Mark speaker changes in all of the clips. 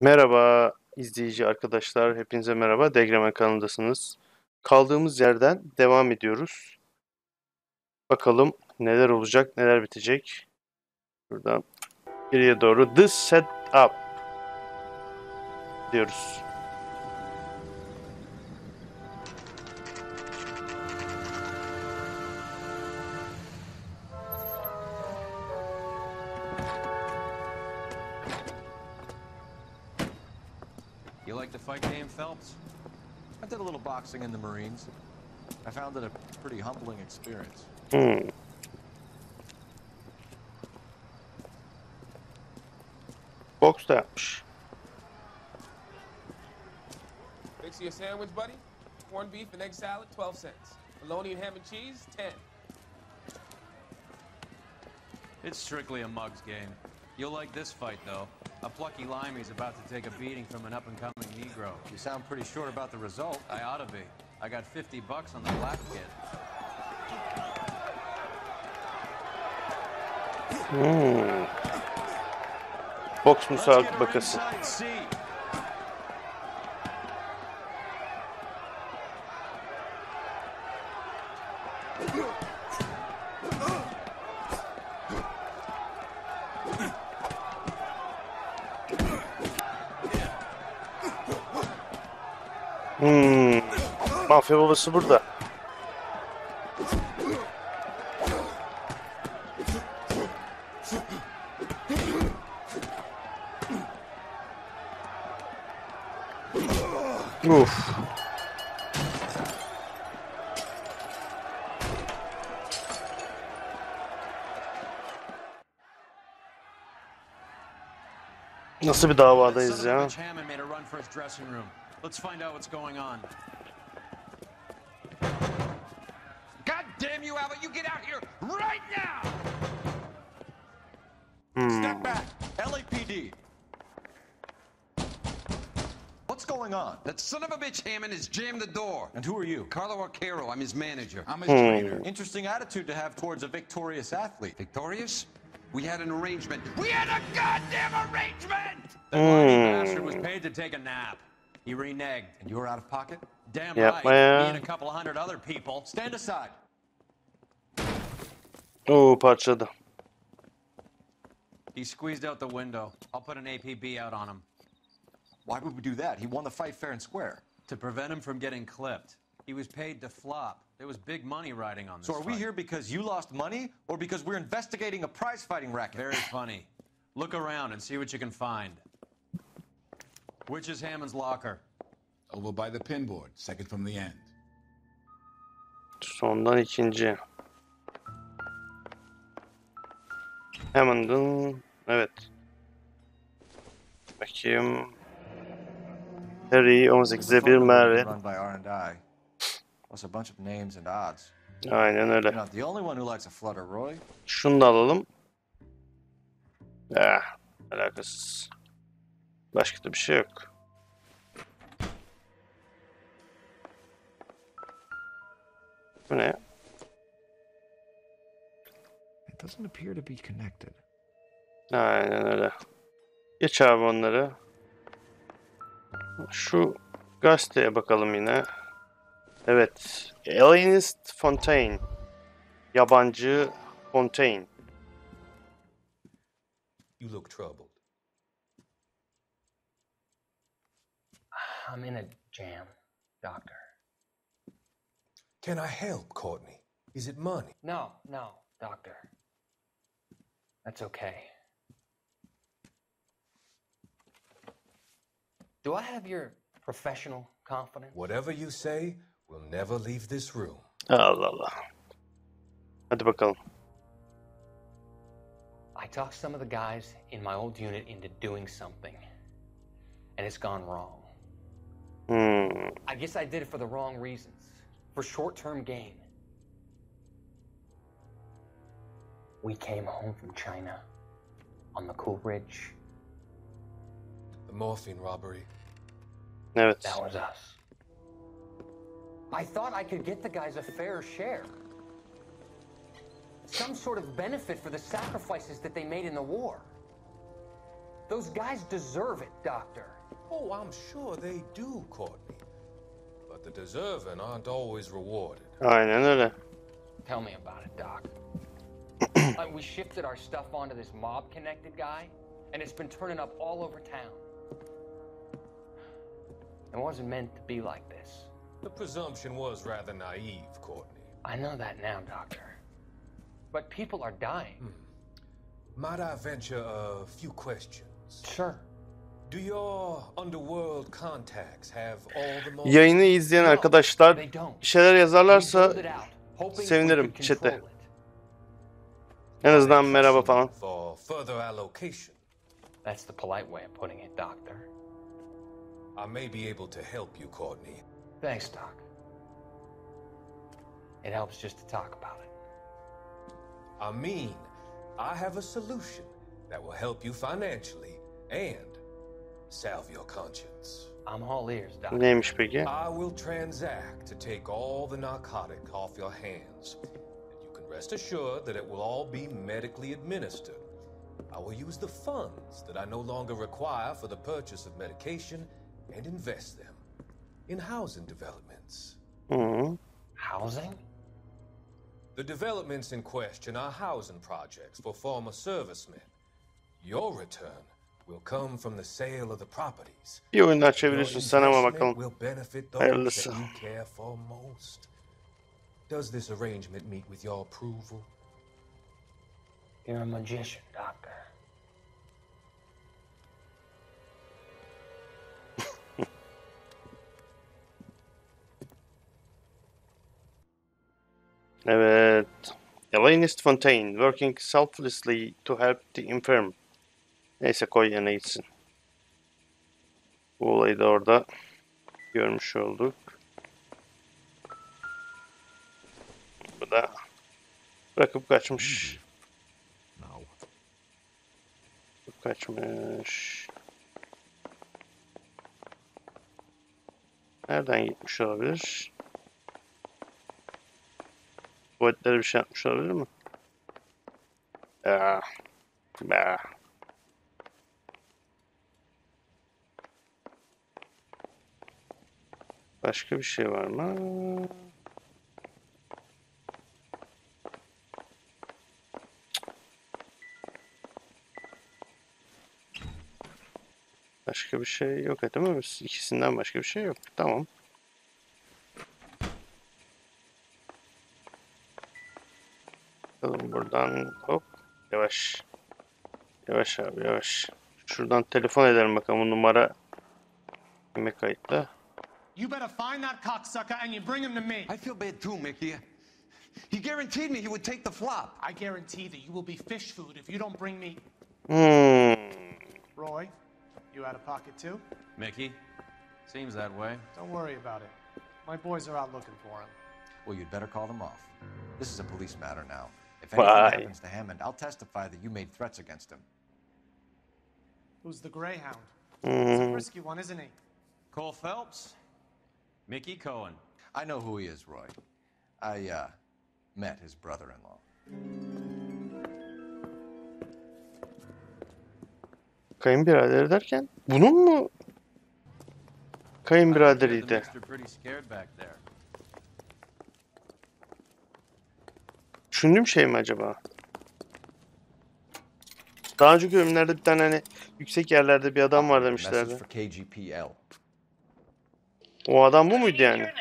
Speaker 1: Merhaba izleyici arkadaşlar, hepinize merhaba. Degreman kanalındasınız. Kaldığımız yerden devam ediyoruz. Bakalım neler olacak, neler bitecek. Buradan geriye doğru The Setup diyoruz.
Speaker 2: You like the fight game, Phelps?
Speaker 3: I did a little boxing in the Marines. I found it a pretty humbling experience.
Speaker 1: Boks da yapmış.
Speaker 4: Fix you a sandwich, buddy? Corned beef and egg salad, 12 cents. Bologna and ham and cheese, 10.
Speaker 2: It's strictly a mug's game. You'll like this fight, though. A plucky limey's about to take a beating from an up-and-coming Negro.
Speaker 3: You sound pretty sure about the result.
Speaker 2: I ought to be. I got $50 on the black kid.
Speaker 1: Boks müsabakası. Mafya babası burada. Uf. Nasıl bir davadayız ya?
Speaker 2: Let's find out what's going on. God damn you, Albert! You get out here right now!
Speaker 3: Step back, LAPD. What's going on?
Speaker 2: That son of a bitch Hammond has jammed the door.
Speaker 3: And who are you?
Speaker 2: Carlo Arcaro, I'm his manager.
Speaker 3: I'm his trainer. Interesting attitude to have towards a victorious athlete.
Speaker 2: Victorious? We had an arrangement. We had a goddamn arrangement!
Speaker 3: That lying bastard was paid to take a nap.
Speaker 2: He reneged.
Speaker 3: And you were out of pocket?
Speaker 2: Damn
Speaker 1: Yapma
Speaker 2: right.
Speaker 1: ya.
Speaker 2: Me and a couple of hundred other people.
Speaker 3: Stand aside.
Speaker 1: Oo, parçaladı.
Speaker 2: He squeezed out the window. I'll put an APB out on him.
Speaker 3: Why would we do that? He won the fight fair and square.
Speaker 2: To prevent him from getting clipped. He was paid to flop. There was big money riding on this
Speaker 3: So are we
Speaker 2: fight.
Speaker 3: here because you lost money or because we're investigating a prize-fighting racket?
Speaker 2: Very funny. Look around and see what you can find. Which is Hammond's locker?
Speaker 5: Over by the pinboard, second from the end.
Speaker 1: Sondan ikinci. Hammond'ın, evet. Bakayım. Harry 18'e 1 Merve.
Speaker 3: Run by R&I. Plus a bunch of names and odds.
Speaker 1: Aynen öyle.
Speaker 3: You're not the only one who likes a flutter, Roy.
Speaker 1: Şunu da alalım. Alakasız. Başka da bir şey yok. Bu ne?
Speaker 6: It doesn't appear to be connected.
Speaker 1: Aynen öyle. Geç abi onları. Şu gazeteye bakalım yine. Evet. Alienist Fontaine. Yabancı Fontaine.
Speaker 7: You look troubled.
Speaker 8: I'm in a jam, Doctor.
Speaker 7: Can I help, Courtney? Is it money?
Speaker 8: No, Doctor. That's okay. Do I have your professional confidence?
Speaker 7: Whatever you say, we'll never leave this room.
Speaker 1: Allah Allah. Hadi bakalım.
Speaker 8: I talked some of the guys in my old unit into doing something, and it's gone wrong. I guess I did it for the wrong reasons, for short-term gain. We came home from China on the Cool Ridge.
Speaker 7: The morphine robbery.
Speaker 1: Evet.
Speaker 8: That was us. I thought I could get the guys a fair share. Some sort of benefit for the sacrifices that they made in the war. Those guys deserve it, Doctor.
Speaker 7: Oh, I'm sure they do, Courtney. But the deserving aren't always rewarded.
Speaker 1: Aynen öyle.
Speaker 8: Tell me about it, Doc. We shifted our stuff onto this mob-connected guy, and it's been turning up all over town. It wasn't meant to be like this.
Speaker 7: The presumption was rather naive, Courtney.
Speaker 8: I know that now, Doctor. But people are dying.
Speaker 7: Might I venture a few questions?
Speaker 8: Sure.
Speaker 7: Do your underworld contacts have all the most...
Speaker 1: Yayını izleyen arkadaşlar
Speaker 8: They don't.
Speaker 1: bir şeyler yazarlarsa
Speaker 8: We build it out, hoping we
Speaker 1: sevinirim
Speaker 8: could
Speaker 1: chatte.
Speaker 8: control it.
Speaker 1: En azından merhaba falan.
Speaker 7: For further allocation,
Speaker 8: That's the polite way of putting it, Doctor.
Speaker 7: I may be able to help you, Courtney.
Speaker 8: Thanks, Doc. It helps just to talk about it.
Speaker 7: I mean, I have a solution that will help you financially and salve your conscience.
Speaker 8: I'm all ears, Doctor.
Speaker 1: Neymiş peki?
Speaker 7: I will transact to take all the narcotic off your hands. And you can rest assured that it will all be medically administered. I will use the funds that I no longer require for the purchase of medication and invest them in housing developments.
Speaker 1: Hı.
Speaker 8: Housing?
Speaker 7: The developments in question are housing projects for former servicemen. Your return will come from the sale of the properties.
Speaker 1: Bir oyunlar
Speaker 7: Your
Speaker 1: çeviriyorsun sen ama
Speaker 7: investment
Speaker 1: bakalım.
Speaker 7: will benefit those
Speaker 1: Hayırlısı.
Speaker 7: that you care for most. Does this arrangement meet with your approval?
Speaker 8: You're a magician, Doctor.
Speaker 1: Evet. Elaine Fontaine working selflessly to help the infirm. Neyse koy yana gitsin. Bu olayı da orada görmüş olduk. Bu da bırakıp kaçmış.
Speaker 6: No.
Speaker 1: Kaçmış. Nereden gitmiş olabilir? Tuvaletlere bir şey yapmış olabilir mi? Ah. Ah. Başka bir şey var mı? Başka bir şey yok değil mi? İkisinden başka bir şey yok. Tamam. Bakalım buradan hop. Yavaş. Yavaş abi yavaş. Şuradan telefon edelim bakalım bu numara kime kayıtlı.
Speaker 9: You better find that cocksucker and you bring him to me.
Speaker 10: I feel bad too, Mickey. He guaranteed me he would take the flop.
Speaker 9: I guarantee that you will be fish food if you don't bring me. Roy, you out of pocket too?
Speaker 2: Mickey? Seems that way.
Speaker 9: Don't worry about it. My boys are out looking for him.
Speaker 3: Well, you'd better call them off. This is a police matter now. If anything happens to Hammond, I'll testify that you made threats against him.
Speaker 9: Who's the Greyhound? He's a risky one, isn't he?
Speaker 2: Cole Phelps? Mickey Cohen.
Speaker 3: I know who he is, Roy. I met his brother-in-law.
Speaker 1: Kayınbirader derken bunun mu kayınbiraderiydi?
Speaker 2: Pretty scared back there.
Speaker 1: Düşündüğüm şey mi acaba? Daha önceki bölümlerde bir tane hani yüksek yerlerde bir adam var demişlerdi.
Speaker 3: Message for KGPL.
Speaker 1: O adam bu muydu yani?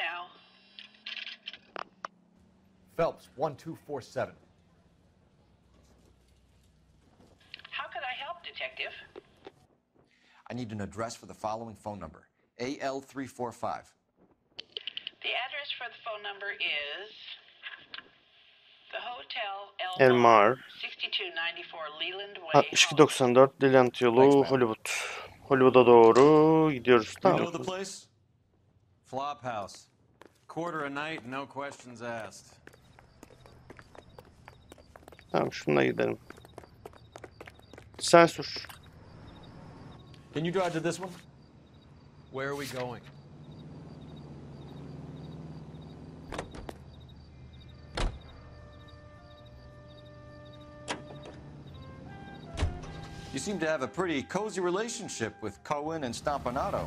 Speaker 3: Phelps 1247.
Speaker 11: How could I help, Detective?
Speaker 3: I need an address for the following phone number. AL345.
Speaker 11: The address for the phone number is the Hotel
Speaker 1: Elmar
Speaker 11: 6294 Leland Way.
Speaker 1: 6294 Leland yolu Hollywood. Hollywood'a doğru gidiyoruz.
Speaker 2: You
Speaker 1: Tamam.
Speaker 2: know the place? Flop house. Quarter a night, no questions asked.
Speaker 1: Tamam şununla gidelim. Sen sür.
Speaker 3: Can you drive to this one?
Speaker 2: Where are we going?
Speaker 3: You seem to have a pretty cozy relationship with Cohen and Stompanato.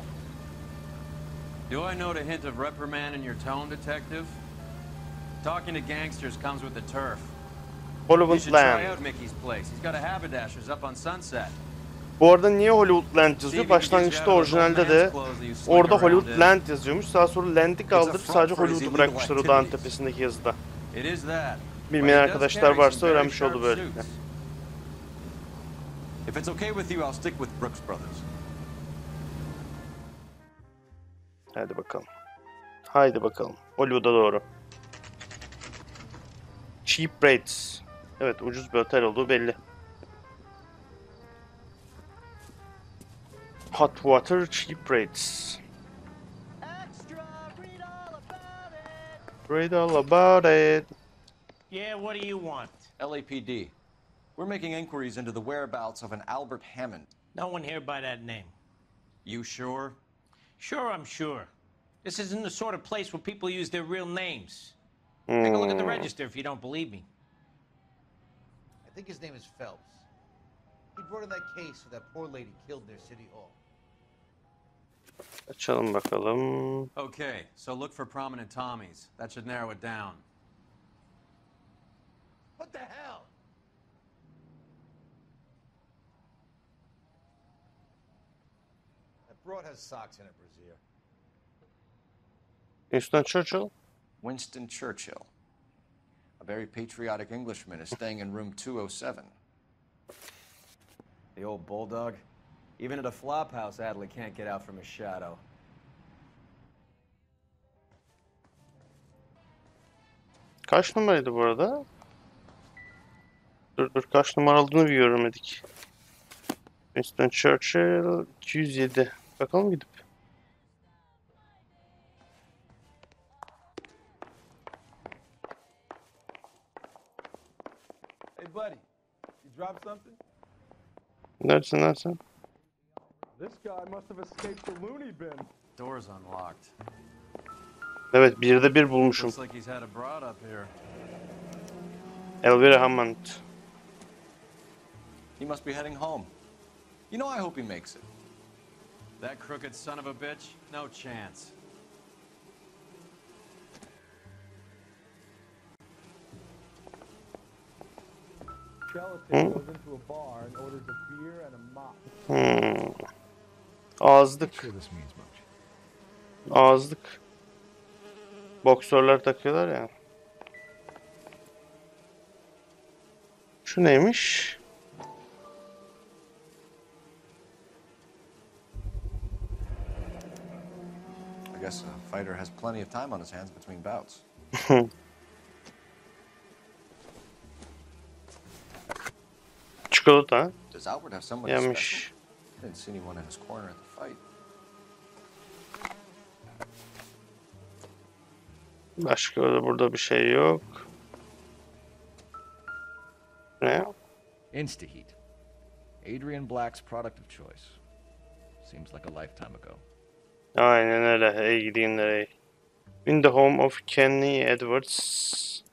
Speaker 2: Do I note a hint of reprimand in your tone, detective? Talking to gangsters comes with the turf. You
Speaker 1: Hollywood
Speaker 2: should try
Speaker 1: Land.
Speaker 2: out Mickey's place. He's got a haberdasher's up on Sunset.
Speaker 1: Bu arada niye Hollywood Land yazıyor? Başlangıçta orijinalde de orada Hollywood Land yazıyormuş. Daha sonra Land'i kaldırıp sadece Hollywood'u bırakmışlar o dağın tepesindeki yazıda. Bilmeyen arkadaşlar varsa öğrenmiş oldu böylelikle.
Speaker 3: If it's okay with you, I'll stick with Brooks Brothers.
Speaker 1: Hadi bakalım. Haydi bakalım. Hollywood'a doğru. Cheap rates. Evet, ucuz bir otel olduğu belli. Hot water, cheap rates. Read all about it.
Speaker 12: Yeah, what do you want?
Speaker 3: LAPD. We're making inquiries into the whereabouts of an Albert Hammond.
Speaker 12: No one here by that name.
Speaker 3: You sure?
Speaker 12: Sure, I'm sure. This isn't the sort of place where people use their real names. Take a look at the register if you don't believe me.
Speaker 13: I think his name is Phelps. He brought in that case for that poor lady killed near City Hall.
Speaker 1: Açalım bakalım.
Speaker 2: Okay, so look for prominent Tommies. That should narrow it down.
Speaker 13: What the hell? That broad has socks in it, Brazier.
Speaker 1: Winston Churchill.
Speaker 3: Winston Churchill. A very patriotic Englishman is staying in room 207.
Speaker 14: The old bulldog. Even at a flop house, Adley can't get out from his shadow.
Speaker 1: Kaç numaraydı bu arada? Dur kaç numara olduğunu bir göremedik. Winston Churchill 207. Bakalım gidip.
Speaker 15: Hey buddy, you dropped something?
Speaker 1: Neredesin?
Speaker 15: This guy must have escaped the loony bin.
Speaker 2: Door's unlocked.
Speaker 1: Evet, birde bir bulmuşum.
Speaker 2: Looks like he's had a broad up here.
Speaker 1: Elvira Hammond.
Speaker 3: He must be heading home. You know, I hope he makes it.
Speaker 2: That crooked son of a bitch? No chance.
Speaker 15: Skeleton goes into a bar and orders a beer and a mop.
Speaker 1: Ağızlık. Ağızlık. Boksörler takıyorlar ya. Şu neymiş?
Speaker 3: I guess a fighter has plenty of time on his hands between bouts.
Speaker 1: Çikolata.
Speaker 3: Does Albert have somebody
Speaker 1: Yemiş.
Speaker 3: special? I didn't see anyone in his corner at the fight.
Speaker 1: Başka da burada bir şey yok. Ne?
Speaker 6: Instaheat. Adrian Black's product of choice. Seems like a lifetime ago.
Speaker 1: Aynen öyle. Ey gideyim nereye? In the home of Kenny Edwards.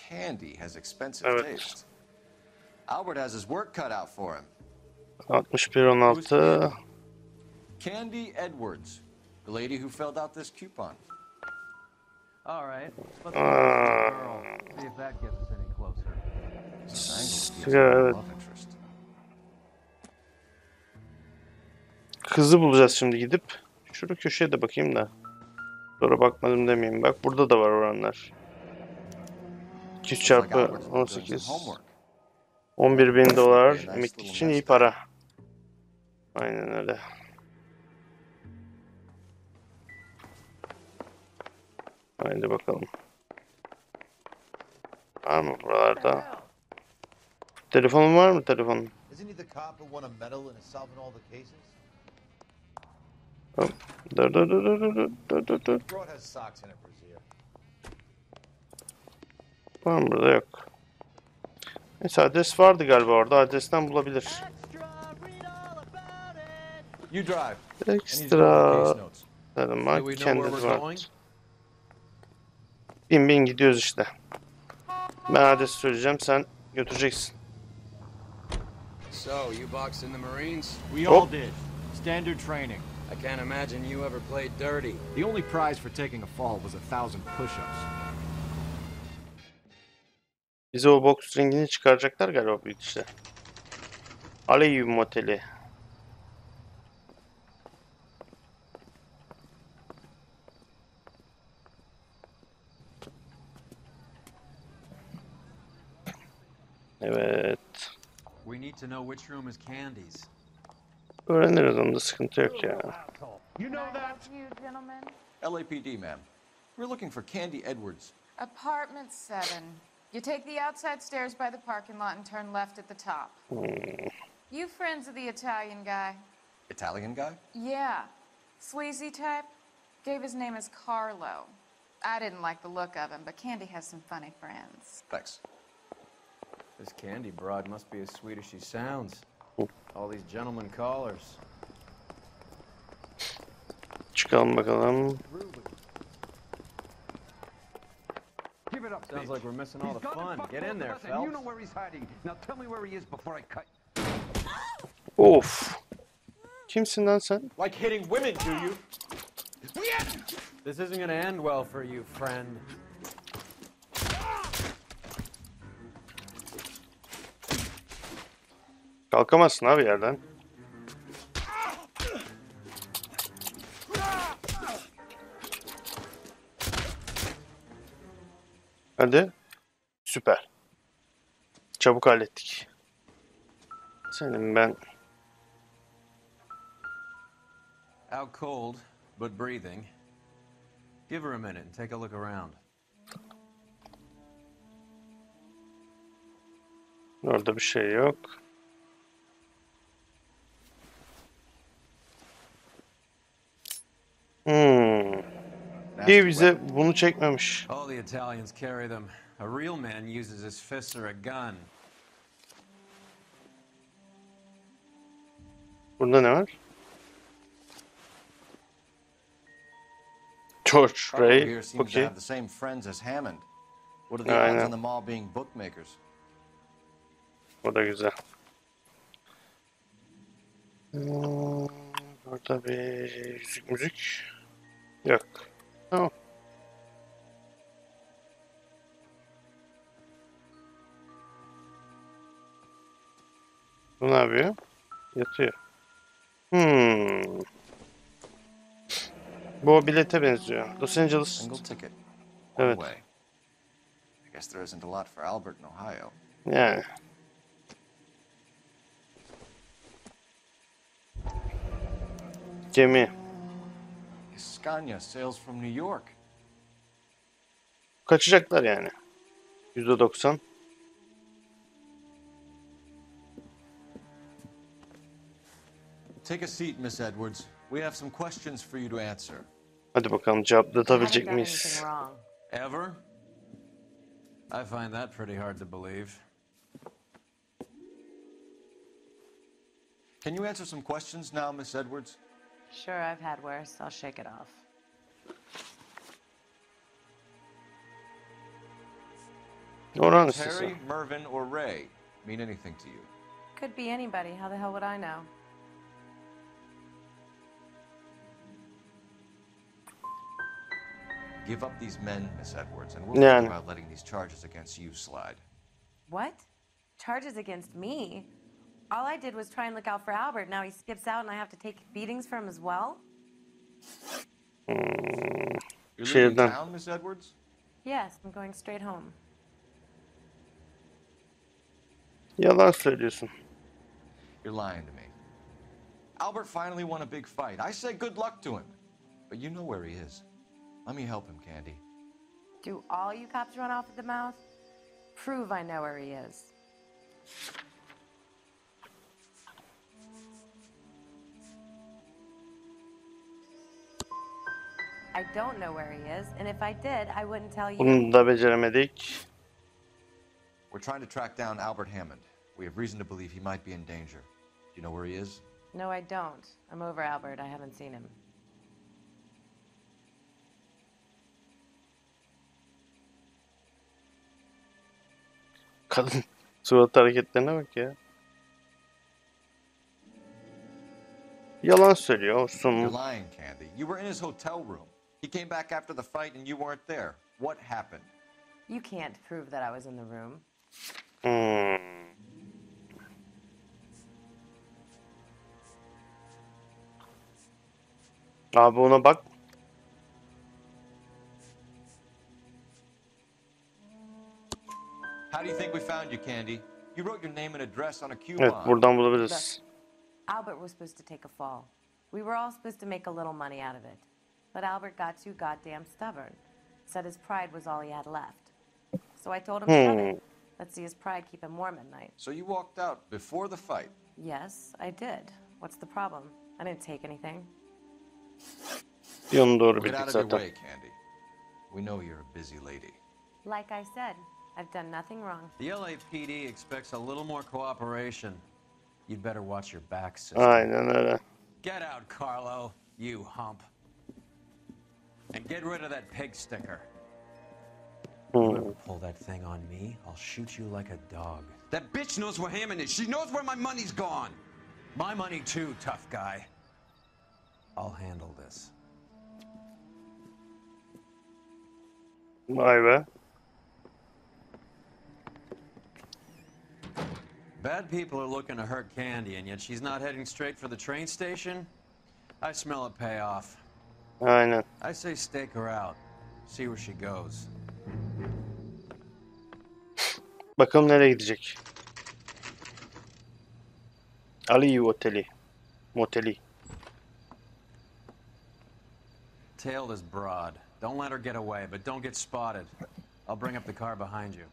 Speaker 3: Candy has expensive taste. Albert has his work cut out for him.
Speaker 1: 61-16.
Speaker 3: Candy Edwards, the lady who filled out this coupon.
Speaker 2: All right. Let's go girl. See if that gets us any closer.
Speaker 1: Evet. Kızı bulacağız şimdi gidip. Şurada köşeye de bakayım da. Sonra bakmadım demeyeyim. Bak burada da var oranlar. 200 çarpı 18. 11.000 dolar. Emeklilik için iyi para. Aynen öyle. Haydi bakalım. Var mı buralarda? Telefonun var mı telefonun? Dur. Var mı burada? Yok. Neyse adres vardı galiba orada. Adresten bulabilir. Ekstra. Dedim bak kendisi var. Bin gidiyoruz işte. Ben adresi söyleyeceğim, sen götüreceksin.
Speaker 14: So, you boxed in the Marines?
Speaker 6: We all did. Standard training.
Speaker 14: I can't imagine you ever played dirty.
Speaker 6: The only prize for taking a fall was 1,000 push-ups.
Speaker 1: Bize o boks ringini çıkaracaklar galiba bu işte. Alev moteli. Evet.
Speaker 2: We need to know which room is Candy's.
Speaker 1: Öğreniriz, onda sıkıntı yok ya.
Speaker 15: You know that?
Speaker 11: You gentlemen?
Speaker 3: LAPD, ma'am. We're looking for Candy Edwards.
Speaker 11: Apartment 7. You take the outside stairs by the parking lot and turn left at the top. You friends of the Italian guy?
Speaker 3: Italian guy?
Speaker 11: Yeah. Sleazy type? Gave his name as Carlo. I didn't like the look of him, but Candy has some funny friends.
Speaker 3: Thanks.
Speaker 14: This Candy broad must be as sweet as she sounds. All these gentlemen callers.
Speaker 1: Çıkalım bakalım.
Speaker 10: Give it up,
Speaker 14: Sounds like we're missing all the fun. Get in there, Phelps.
Speaker 10: You know where he's hiding. Now tell me where he is before I cut.
Speaker 1: Of. Kimsin lan sen?
Speaker 14: Like hitting women, do you? This isn't gonna end well for you, friend.
Speaker 1: Kalkamazsın abi yerden. Hadi. Süper. Çabuk hallettik. Senin ben...
Speaker 2: Out cold, but breathing. Give her a minute and take a look around.
Speaker 1: Orada bir şey yok. İyi, bize bunu çekmemiş.
Speaker 2: All the Italians carry them. A real man uses his fists or a gun.
Speaker 1: Burada ne var? George
Speaker 3: Carlo
Speaker 1: Ray.
Speaker 3: here seems to
Speaker 1: Okay.
Speaker 3: have the same friends as Hammond. What are the odds on them all being bookmakers?
Speaker 1: O da güzel. Burada bir müzik yok. Tamam. Bu ne yapıyor? Yatıyor. Bu o bilete benziyor. Los Angeles.
Speaker 3: Single ticket.
Speaker 1: Evet.
Speaker 3: One way. I guess there isn't a lot for Albert in Ohio.
Speaker 1: Yani. Gemi.
Speaker 3: Scania sails from New York.
Speaker 1: Kaçacaklar yani. %90.
Speaker 3: Take a seat, Miss Edwards. We have some questions for you to answer.
Speaker 1: Hadi bakalım cevaplatabilecek miyiz?
Speaker 2: Ever? I find that pretty hard to believe.
Speaker 3: Can you answer some questions now, Miss Edwards?
Speaker 16: Sure, I've had worse. I'll shake it off.
Speaker 1: Oranın
Speaker 3: Does Harry,
Speaker 1: sesi.
Speaker 3: Mervyn, or Ray mean anything to you?
Speaker 16: Could be anybody. How the hell would I know?
Speaker 3: Give up these men, Miss Edwards, and we'll think about letting these charges against you slide.
Speaker 16: What? Charges against me? All I did was try and look out for Albert. Now he skips out and I have to take beatings for him as well?
Speaker 3: You're leaving town, Miss Edwards?
Speaker 16: Yes, I'm going straight home.
Speaker 1: Yalan söylüyorsun.
Speaker 3: You're lying to me. Albert finally won a big fight. I say good luck to him. But you know where he is. Let me help him, Candy.
Speaker 16: Do all you cops run off at the mouth? Prove I know where he is. I don't know where he is, and if I did, I wouldn't tell you.
Speaker 1: Bunu da beceremedik.
Speaker 3: We're trying to track down Albert Hammond. We have reason to believe he might be in danger. Do you know where he is?
Speaker 16: No, I don't. I'm over Albert. I haven't seen him.
Speaker 1: Kadın surat hareketlerine bak ya. Yalan söylüyor
Speaker 3: You're
Speaker 1: olsun.
Speaker 3: lying, Candy. You were in his hotel room. He came back after the fight and you weren't there. What happened?
Speaker 16: You can't prove that I was in the room.
Speaker 1: Abi ona bak.
Speaker 3: How do you think we found you, Candy? You wrote your name and address on a
Speaker 1: Evet,
Speaker 3: coupon.
Speaker 1: buradan bulabiliriz.
Speaker 16: Albert was supposed to take a fall. We were all supposed to make a little money out of it. But Albert got too goddamn stubborn. Said his pride was all he had left. So I told him, shove it. Let's see his pride keep him warm at night.
Speaker 3: So you walked out before the fight?
Speaker 16: Yes, I did. What's the problem? I didn't take anything.
Speaker 1: Yolunu doğru
Speaker 3: Get
Speaker 1: bildik
Speaker 3: out of your
Speaker 1: zaten.
Speaker 3: way, Candy. We know you're a busy lady.
Speaker 16: Like I said, I've done nothing wrong.
Speaker 2: The LAPD expects a little more cooperation. You'd better watch your back, sister.
Speaker 1: Aynen öyle.
Speaker 2: Get out, Carlo, you hump. And get rid of that pig sticker. You ever pull that thing on me, I'll shoot you like a dog.
Speaker 10: That bitch knows where Hammond is. She knows where my money's gone.
Speaker 2: My money too, tough guy. I'll handle this.
Speaker 1: Vay be.
Speaker 2: Bad people are looking to hurt Candy, and yet she's not heading straight for the train station? I smell a payoff.
Speaker 1: Aynen.
Speaker 2: I say stake her out. See where she goes.
Speaker 1: Bakalım nereye gidecek. Ali Oteli. Moteli.
Speaker 2: Tail this broad. Don't let her get away, but don't get spotted. I'll bring up the car behind you.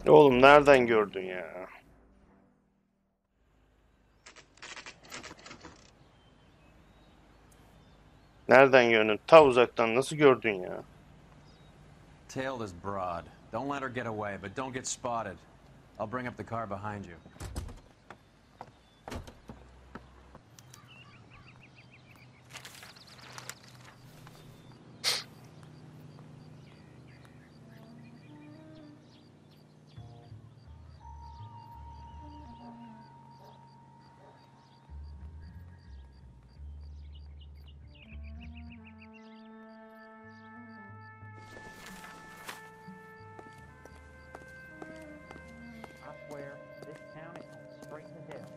Speaker 1: Oğlum nereden gördün ya? Nereden gördün? Ta uzaktan nasıl gördün ya?
Speaker 2: Tail this broad. Don't let her get away, but don't get spotted. I'll bring up the car behind you.
Speaker 8: I swear, this town is going straight to hell.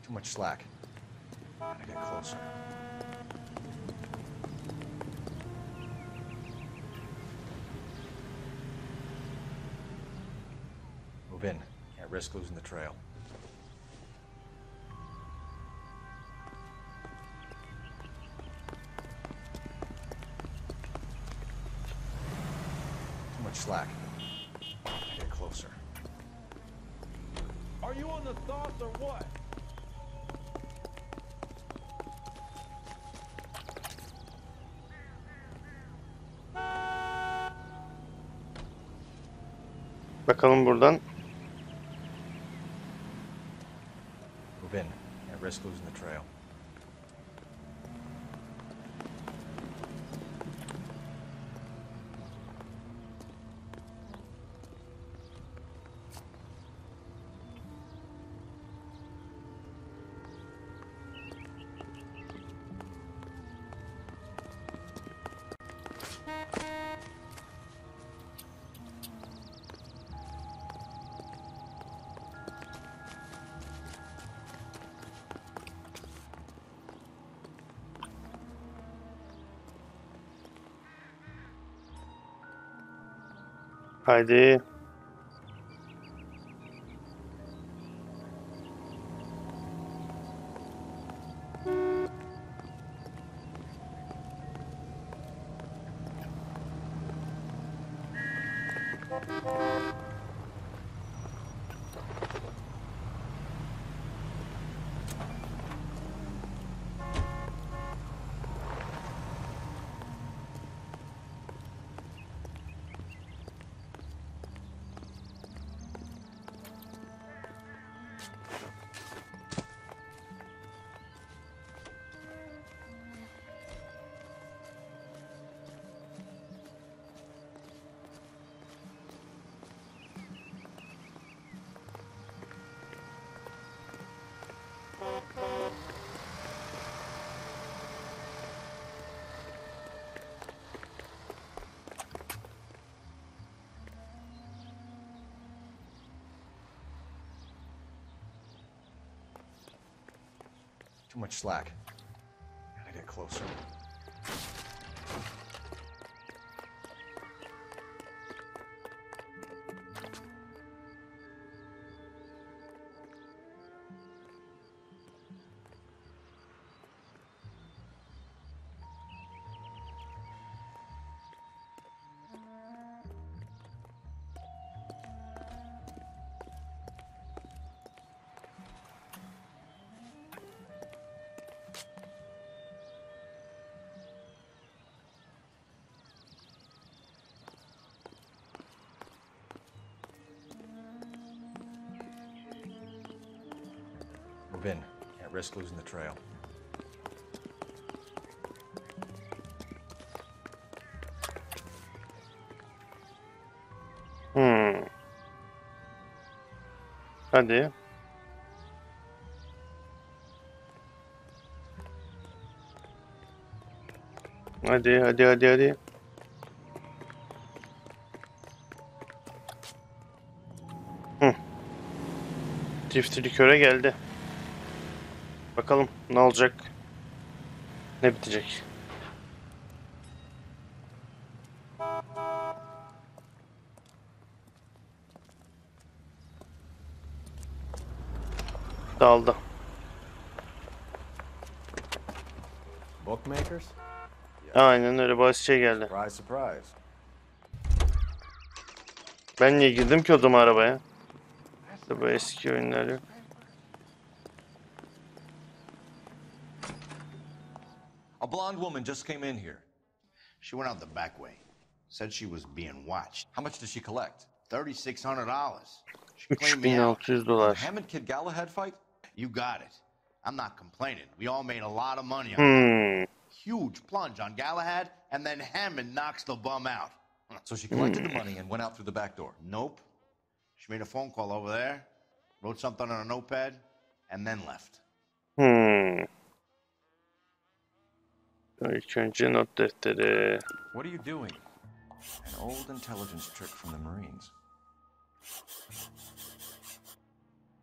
Speaker 3: Too much slack. Gotta get closer. Move
Speaker 6: Can't risk losing the trail. Too much slack. Get closer.
Speaker 15: Are you on the thoughts or what?
Speaker 1: Bakalım buradan.
Speaker 6: Move in. Can't risk losing the trail.
Speaker 1: Haydi.
Speaker 6: Too much slack. Gotta get closer. Move in. Can't risk losing the trail.
Speaker 1: Hadi. Hadi. Çift liköre geldi. Bakalım ne olacak? Ne bitecek? Dağıldı.
Speaker 6: Bookmakers?
Speaker 1: Aynen öyle, basit şey geldi.
Speaker 6: Surprise, surprise.
Speaker 1: Ben niye girdim ki o zaman arabaya? İşte bu eski oyunlar yok.
Speaker 3: A blonde woman just came in here.
Speaker 13: She went out the back way. Said she was being watched.
Speaker 3: How much did she collect?
Speaker 13: $3,600. She cleaned me out.
Speaker 1: $3,600.
Speaker 3: The Hammond Kid Galahad fight?
Speaker 13: You got it. I'm not complaining. We all made a lot of money on it. Huge plunge on Galahad, and then Hammond knocks the bum out.
Speaker 3: So she collected the money and went out through the back door?
Speaker 13: Nope. She made a phone call over there, wrote something on a notepad, and then left.
Speaker 1: İlk önce not defteri.
Speaker 6: What are you doing? An old intelligence trick from the Marines.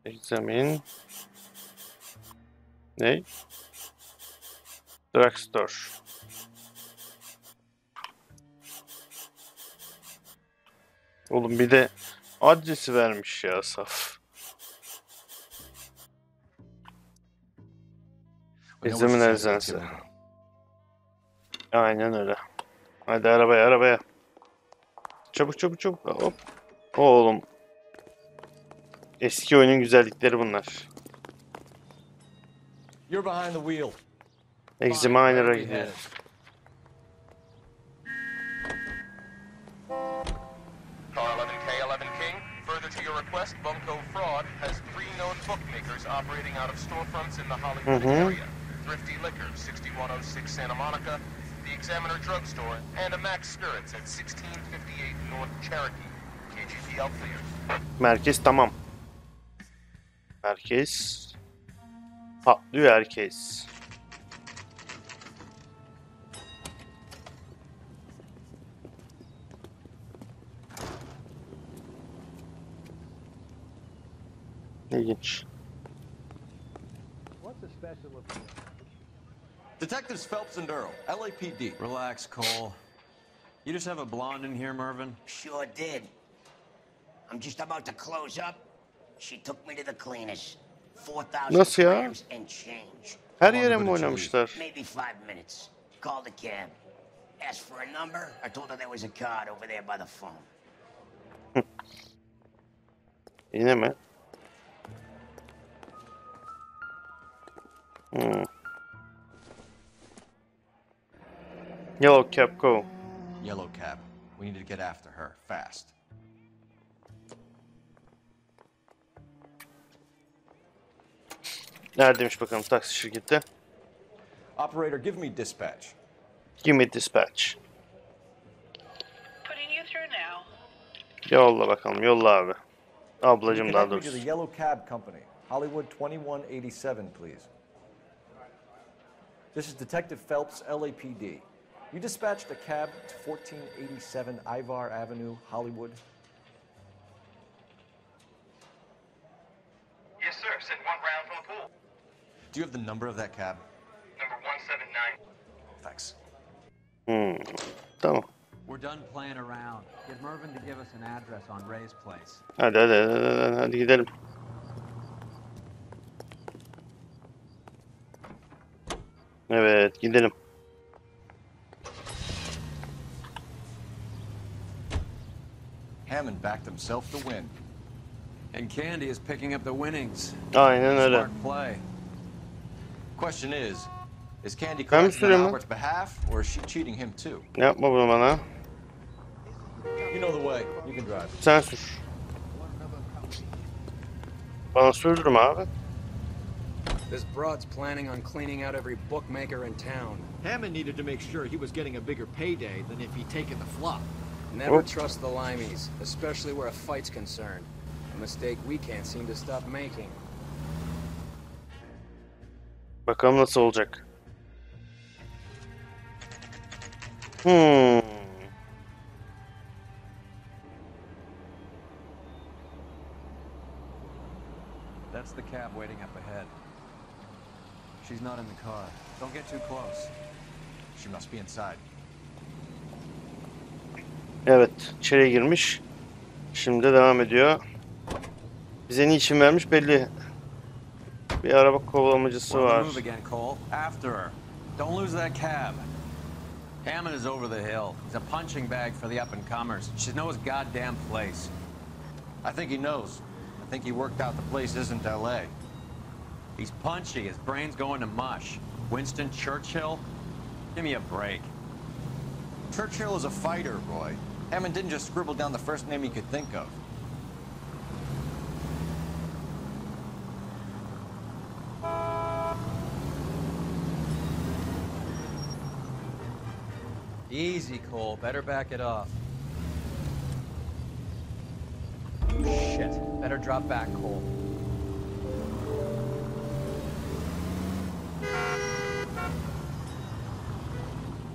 Speaker 1: Examine. Ne? Drugstore. Oğlum bir de adresi vermiş ya, saf. İzlemin eczanesi. Aynen öyle. Hadi arabaya, arabaya. Çabuk çabuk çabuk. Hop. Oğlum. Eski oyunun güzellikleri bunlar.
Speaker 3: You're behind the wheel.
Speaker 1: Examiner'a gidiyor.
Speaker 17: Car 11K, 11 King. Further to your request, Bunko Fraud has 3 known bookmakers operating out of storefronts in the Hollywood area. Thrifty Liquor, 6106 Santa Monica, the Examiner Drugstore, and a Max Spirits at 1658 North Cherokee. KGP Outfitters.
Speaker 1: Merkez tamam. Merkez. Patlıyor herkes. İlginç.
Speaker 3: Detectives Phelps and Earl, LAPD.
Speaker 2: Relax, Cole. You just have a blonde in here, Mervyn?
Speaker 18: Sure did. I'm just about to close up. She took me to the cleaners. 4,000
Speaker 1: Nasıl ya?
Speaker 18: grams and change.
Speaker 1: Her yere mi oynamışlar?
Speaker 18: Maybe 5 minutes. Called the cab. Asked for a number. I told her there was a card over there by the phone.
Speaker 1: Yine mi? Yellow cab, go.
Speaker 3: Yellow cab. We need to get after her, fast.
Speaker 1: Neredeymiş bakalım taksi şirketi?
Speaker 3: Operator, give me dispatch.
Speaker 1: Give me dispatch.
Speaker 19: Putting you through now.
Speaker 1: Yolla bakalım, yolla abi. Ablacım daha
Speaker 6: Connect me to
Speaker 1: doğrusu.
Speaker 6: the Yellow Cab Company, Hollywood 2187, please. This is Detective Phelps, LAPD. You dispatched a cab to 1487 Ivar Avenue, Hollywood.
Speaker 17: Yes, sir. Sent 1 round from the pool.
Speaker 3: Do you have the number of that cab?
Speaker 17: Number 179.
Speaker 3: Thanks.
Speaker 1: Tamam.
Speaker 2: We're done playing around. Get Mervyn to give us an address on Ray's place.
Speaker 1: Hadi hadi hadi, hadi gidelim. Evet gidelim.
Speaker 3: Hammond backed himself to win.
Speaker 2: And Candy is picking up the winnings.
Speaker 1: Aynen öyle.
Speaker 2: Smart play.
Speaker 3: Question is Candy
Speaker 1: Ben mi
Speaker 3: collecting on
Speaker 1: sürüyorum lan?
Speaker 3: Albert's behalf, or is she cheating him too?
Speaker 1: Yapma bunu bana.
Speaker 3: You know the way. You can drive.
Speaker 1: Sen sür. Bana sürdürme abi.
Speaker 14: This broad's planning on cleaning out every bookmaker in town.
Speaker 20: Hammond needed to make sure he was getting a bigger payday than if he'd taken the flop.
Speaker 14: Never trust the limeys, especially where a fight's concerned. A mistake we can't seem to stop making.
Speaker 1: Bakalım nasıl olacak.
Speaker 2: That's the cab waiting up ahead. She's not in the car. Don't get too close.
Speaker 3: She must be inside.
Speaker 1: Evet, içeriye girmiş. Şimdi devam ediyor. Bize niçin vermiş belli. Bir araba kovalamacısı var.
Speaker 2: Move again, Cole. After her. Don't lose that cab. Hammond is over the hill. He's a punching bag for the up-and-comers. She knows his goddamn place.
Speaker 3: I think he knows. I think he worked out the place isn't L.A.
Speaker 2: He's punchy. His brain's going to mush. Winston Churchill? Give me a break.
Speaker 3: Churchill is a fighter, Roy. Hammond didn't just scribble down the first name he could think of.
Speaker 2: Easy, Cole. Better back it off. Shit. Better drop back, Cole.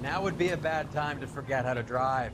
Speaker 2: Now would be a bad time to forget how to drive.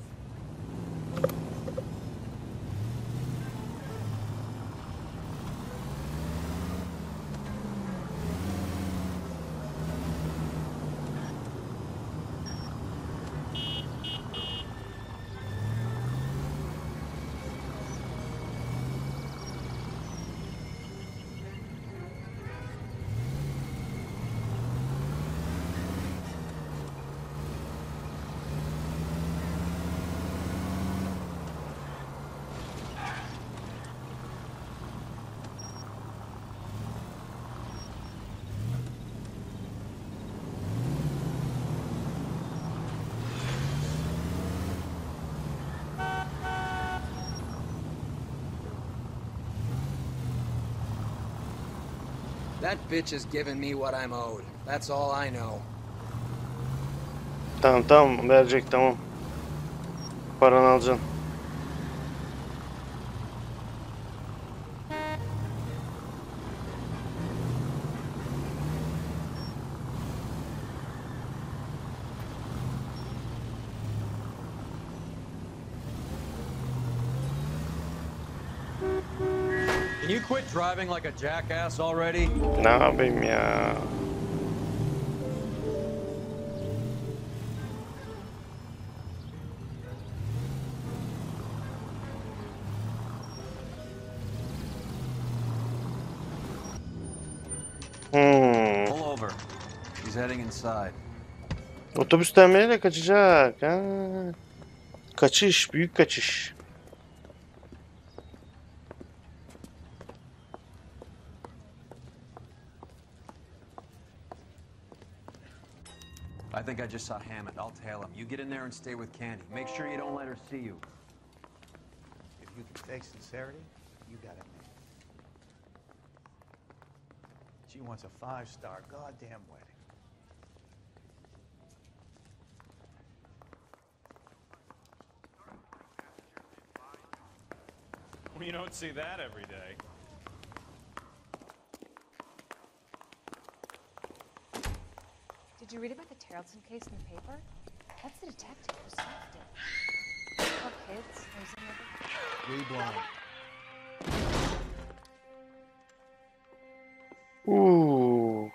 Speaker 14: That bitch has given me what I'm owed. That's all I know.
Speaker 1: Tamam verecek, tamam. Paranı alacaksın.
Speaker 2: Can you quit driving like a jackass already?
Speaker 1: Ne yapayım ya?
Speaker 2: Pull over. He's heading inside.
Speaker 1: Otobüs terminaliyle kaçacak. Ha. Kaçış, büyük kaçış.
Speaker 2: I think I just saw Hammond. I'll tail him. You get in there and stay with Candy. Make sure you don't let her see you.
Speaker 19: If you can fake sincerity, you got it. She wants a 5-star goddamn wedding.
Speaker 21: You don't see that every day.
Speaker 22: Did you read about the Tarleton case in the paper? That's the detective who solved it. Poor kids, losing everything.
Speaker 19: Reblind.
Speaker 1: Ooh.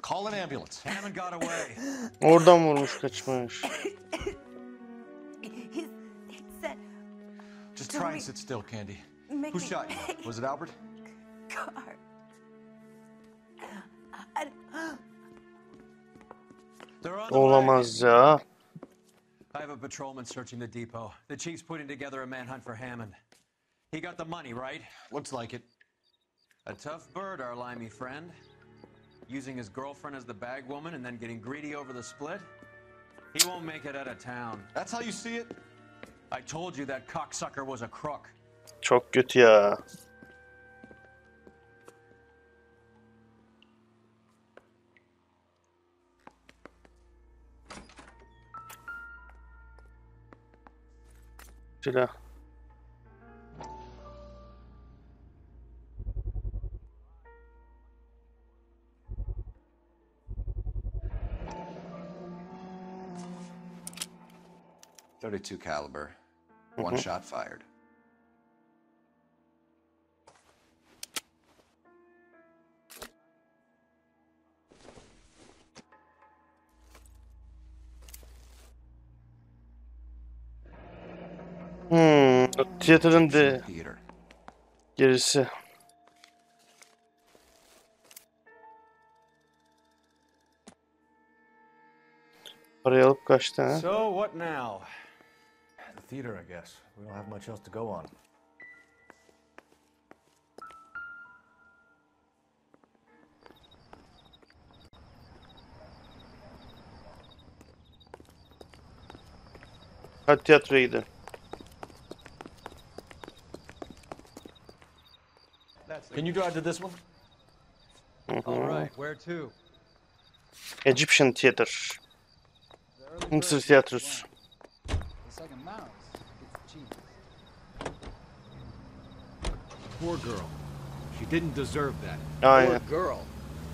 Speaker 3: Call an ambulance.
Speaker 2: Hammond got away.
Speaker 1: Oradan vurmuş, kaçmış.
Speaker 3: Just try and sit still, Candy. Who shot you? Was it Albert?
Speaker 16: Car.
Speaker 1: Olamaz ya.
Speaker 2: I have a patrolman searching the depot. The chief's putting together a manhunt for Hammond. He got the money, right?
Speaker 3: Looks like it.
Speaker 2: A tough bird, our limey friend. Using his girlfriend as the bag woman and then getting greedy over the split. He won't make it out of town.
Speaker 3: That's how you see it?
Speaker 2: I told you that cocksucker was a crook.
Speaker 1: Çok kötü ya. Silah.
Speaker 3: .32 caliber. One shot fired.
Speaker 1: Tiyatrın de gerisi. Parayı alıp kaçtı ha.
Speaker 6: So what now? The theater, I guess. We don't have much else to go on.
Speaker 1: Hadi tiyatroya gidelim.
Speaker 6: Can you drive to this one?
Speaker 2: All right, where to?
Speaker 1: Egyptian Theater. Mısır tiyatrosu.
Speaker 15: It's like a mouse. It's cheese.
Speaker 20: Poor girl. She didn't deserve that.
Speaker 14: Poor girl.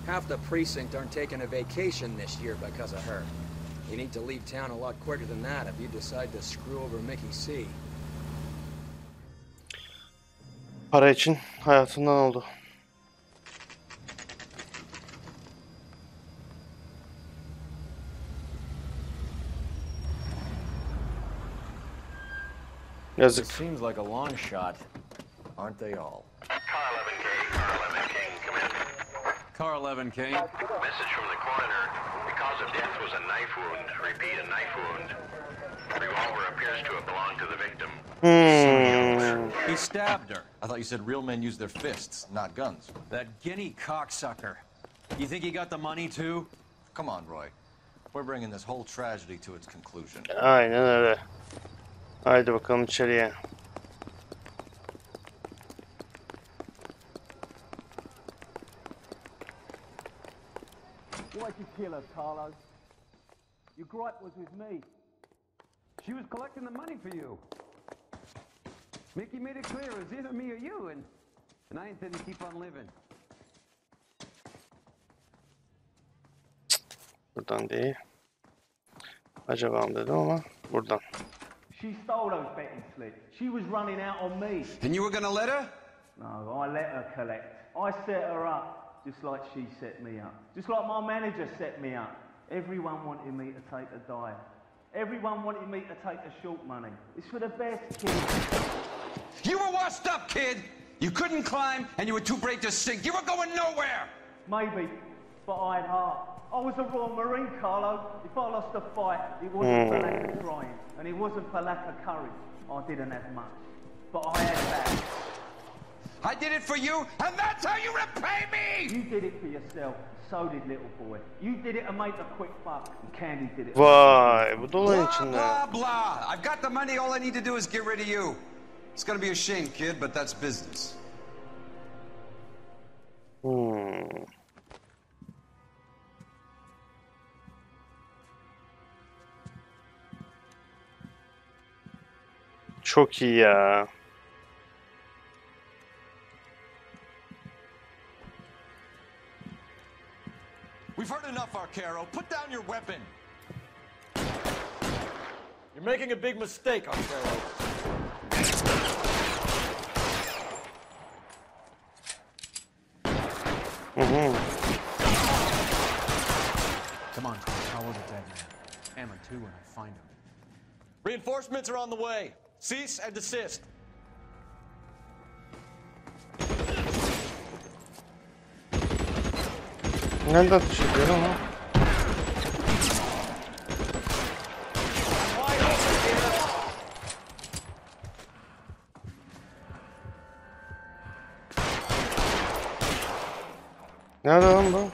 Speaker 14: Half the precinct aren't taking a vacation this year because of her. You need to leave town a lot quicker than that if you decide to screw over Mickey C.
Speaker 1: Para için hayatından oldu. Yazık.
Speaker 6: It seems like a long shot. Aren't they all?
Speaker 2: Car 11 King.
Speaker 17: Message from the coroner. The cause of death was a knife wound. Repeat, a knife wound. The revolver appears to have belonged to the victim.
Speaker 2: He stabbed her.
Speaker 3: I thought you said real men use their fists, not guns.
Speaker 2: That guinea cocksucker. You think he got the money too?
Speaker 3: Come on, Roy. We're bringing this whole tragedy to its conclusion.
Speaker 1: Aynen öyle. Haydi bakalım içeriye.
Speaker 15: Why'd you kill her, Carlo? Your gripe was with me.
Speaker 4: She was collecting the money for you. Mickey made it clear it was either me or you, and I intend to keep on living.
Speaker 1: Buradan değil. Acaba mı dedim ama buradan.
Speaker 15: She stole those betting slips. She was running out on me.
Speaker 10: And you were gonna let her?
Speaker 15: No, I let her collect. I set her up, just like she set me up. Just like my manager set me up. Everyone wanted me to take a dive. Everyone wanted me to take the short money. It's for the best, kid.
Speaker 10: You were washed up, kid! You couldn't climb, and you were too brave to sink. You were going nowhere!
Speaker 15: Maybe, but I had heart. I was a Royal Marine, Carlo. If I lost a fight, it wasn't for lack of trying, and it wasn't for lack of courage. I didn't have much, but I had that.
Speaker 10: I did it for you, and that's how you repay me!
Speaker 15: You did it for yourself. So did little boy. You did it to make a quick buck, and Candy did it.
Speaker 1: Vay, bu dolayın
Speaker 10: Blah,
Speaker 1: içinde.
Speaker 10: blah, blah. I've got the money. All I need to do is get rid of you. It's gonna be a shame, kid, but that's business.
Speaker 1: Çok iyi ya.
Speaker 3: We've heard enough, Arcaro. Put down your weapon.
Speaker 20: You're making a big mistake, Arcaro.
Speaker 2: Come on, follow the dead man. Hammer two when I find him.
Speaker 20: Reinforcements are on the way. Cease and desist.
Speaker 1: Nereden atış ediyor ama? Nerede lan bu?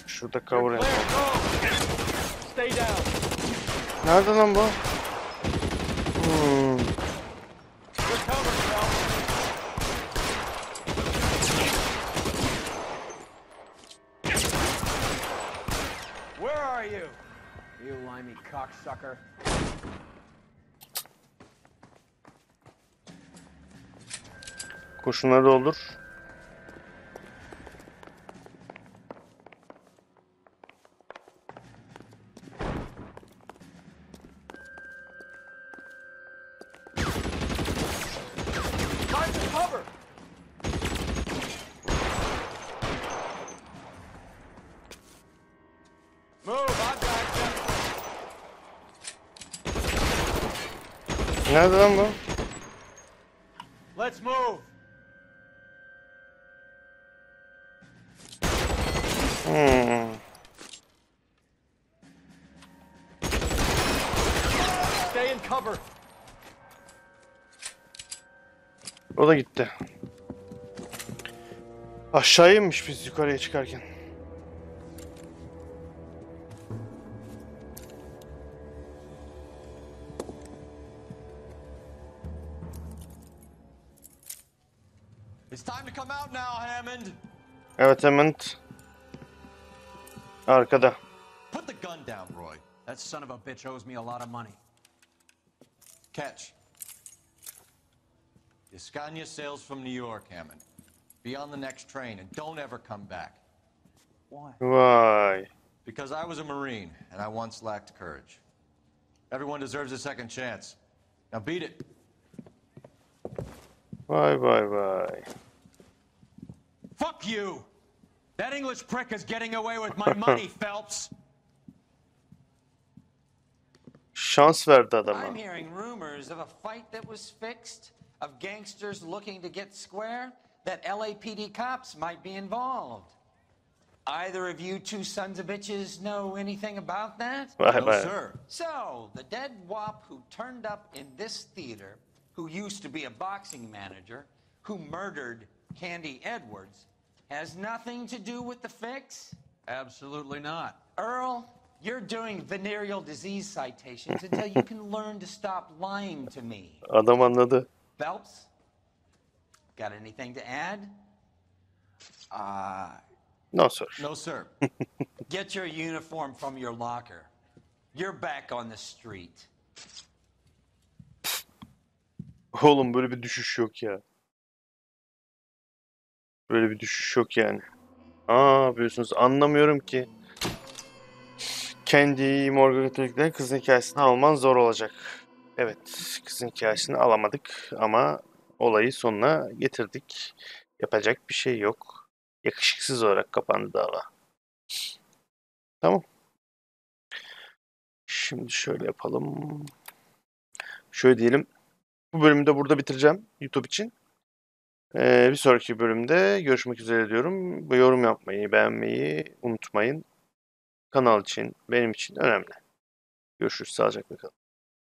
Speaker 1: Şurada kavurayım. Nerede lan bu?
Speaker 4: Where are you? You limey cocksucker.
Speaker 1: Kurşunları doldur. Nerede lan bu?
Speaker 20: Let's move. Stay in cover.
Speaker 1: O da gitti. Aşağıya inmiş biz yukarıya çıkarken.
Speaker 3: It's time to come out now, Hammond.
Speaker 1: Evet, Hammond. Arkada.
Speaker 2: Put the gun down, Roy. That son of a bitch owes me a lot of money.
Speaker 3: Catch. Escania sails from New York, Hammond. Be on the next train and don't ever come back.
Speaker 15: Why?
Speaker 1: Vay.
Speaker 3: Because I was a Marine and I once lacked courage. Everyone deserves a second chance. Now beat it.
Speaker 1: Vay vay vay.
Speaker 2: Fuck you! That English prick is getting away with my money, Phelps.
Speaker 1: Şans verdi adama.
Speaker 5: I'm hearing rumors of a fight that was fixed, of gangsters looking to get square, that LAPD cops might be involved. Either of you two sons of bitches know anything about that?
Speaker 1: Vay
Speaker 3: No,
Speaker 1: vay.
Speaker 3: sir.
Speaker 5: So, the dead wop who turned up in this theater who used to be a boxing manager, who murdered Candy Edwards, has nothing to do with the fix?
Speaker 2: Absolutely not.
Speaker 5: Earl, you're doing venereal disease citations until you can learn to stop lying to me.
Speaker 1: Adam anladı.
Speaker 5: Phelps, got anything to add?
Speaker 1: No sir.
Speaker 3: No, sir.
Speaker 5: Get your uniform from your locker. You're back on the street.
Speaker 1: Oğlum böyle bir düşüş yok ya. Böyle bir düşüş yok yani. Yapıyorsunuz anlamıyorum ki. Kendi Morgan Katolik'ten kızın hikayesini alman zor olacak. Evet, kızın hikayesini alamadık ama olayı sonuna getirdik. Yapacak bir şey yok. Yakışıksız olarak kapandı dava. Tamam. Şimdi şöyle yapalım. Şöyle diyelim. Bu bölümü de burada bitireceğim YouTube için. Bir sonraki bölümde görüşmek üzere diyorum. Bu yorum yapmayı, beğenmeyi unutmayın. Kanal için, benim için önemli. Görüşürüz. Sağlıcakla kalın.